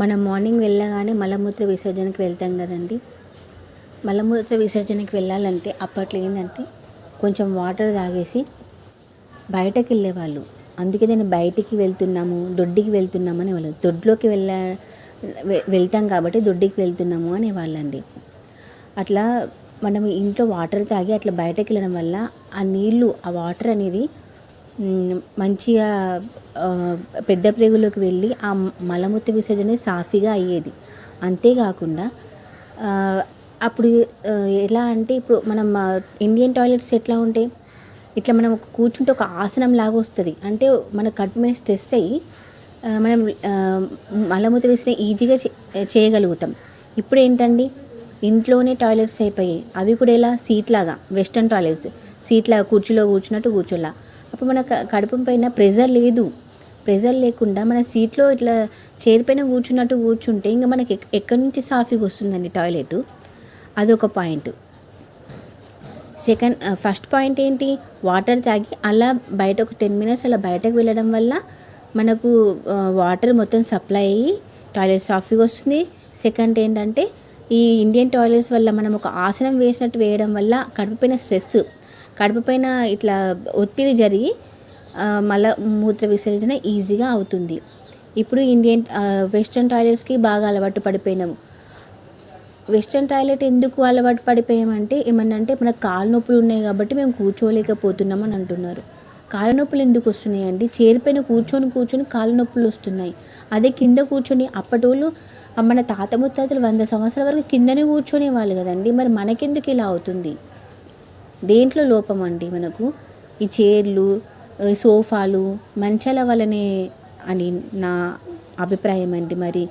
మనం మార్నింగ్ వెళ్ళగానే మలమూత్ర విసర్జనకి వెళ్తాం కదండి. మలమూత్ర విసర్జనకి వెళ్ళాలంటే అప్పట్లో ఏంటంటే కొంచెం వాటర్ తాగేసి బయటకు వెళ్ళేవాళ్ళు. అందుకే నేను బయటికి వెళ్తున్నాము, దొడ్డికి వెళ్తున్నాము అనేవాళ్ళు. దొడ్లోకి వెళ్తాం కాబట్టి దొడ్డికి వెళ్తున్నాము అనేవాళ్ళండి. అట్లా మనం ఇంట్లో వాటర్ తాగి అట్లా బయటకు వెళ్ళడం వల్ల ఆ నీళ్ళు, ఆ వాటర్ అనేది మంచిగా పెద్ద ప్రేగులోకి వెళ్ళి ఆ మలమూత్ర విసర్జన సాఫీగా అయ్యేది. అంతేకాకుండా అప్పుడు ఎలా అంటే ఇప్పుడు మనం ఇండియన్ టాయిలెట్స్ ఎట్లా ఉంటాయి, ఇట్లా మనం కూర్చుంటే ఒక ఆసనం లాగా వస్తుంది. అంటే మన కడుపు మీద స్ట్రెస్ అయ్యి మనం మలమూత్ర విసర్జన ఈజీగా చేయగలుగుతాం. ఇప్పుడు ఏంటండి, ఇంట్లోనే టాయిలెట్స్ అయిపోయాయి. అవి కూడా ఎలా, సీట్ లాగా, వెస్టర్న్ టాయిలెట్స్ సీట్ లాగా కుర్చీలో కూర్చున్నట్టు కూర్చోలా. అప్పుడు మన కడుపు పైన ప్రెజర్ లేదు. ప్రెజర్ లేకుండా మన సీట్లో ఇట్లా చైర్ పైన కూర్చున్నట్టు కూర్చుంటే ఇంకా మనకి ఎక్కడి నుంచి సాఫీగా వస్తుందండి టాయిలెట్. అదొక పాయింట్. ఫస్ట్ పాయింట్ ఏంటి, వాటర్ తాగి అలా బయట ఒక 10 minutes అలా బయటకు వెళ్ళడం వల్ల మనకు వాటర్ మొత్తం సప్లై అయ్యి టాయిలెట్ సాఫీగా వస్తుంది. సెకండ్ ఏంటంటే ఈ ఇండియన్ టాయిలెట్స్ వల్ల మనం ఒక ఆసనం వేసినట్టు వేయడం వల్ల కడుపు పైన స్ట్రెస్, కడుపు పైన ఇట్లా ఒత్తిడి జరిగి మలమూత్ర విసర్జన ఈజీగా అవుతుంది. ఇప్పుడు వెస్ట్రన్ టాయిలెట్స్కి బాగా అలవాటు పడిపోయినాము. వెస్ట్రన్ టాయిలెట్ ఎందుకు అలవాటు పడిపోయామంటే ఏమన్నంటే మనకు కాళ్ళ నొప్పులు ఉన్నాయి కాబట్టి మేము కూర్చోలేకపోతున్నాం అని అంటున్నారు. కాళ్ళ నొప్పులు ఎందుకు వస్తున్నాయండి? చైర్ పైన కూర్చొని కాళ్ళ నొప్పులు వస్తున్నాయి. అదే కింద కూర్చొని అప్పటోళ్ళు మన తాత ముత్తాతలు 100 సంవత్సరాల వరకు కిందనే కూర్చొనే వాళ్ళు కదండి. మరి మనకెందుకు ఇలా అవుతుంది? దేంట్లో లోపం అండి మనకు? ఈ చైర్లు, సోఫాలు, మంచాల వల్లనే అని నా అభిప్రాయం అండి. మరి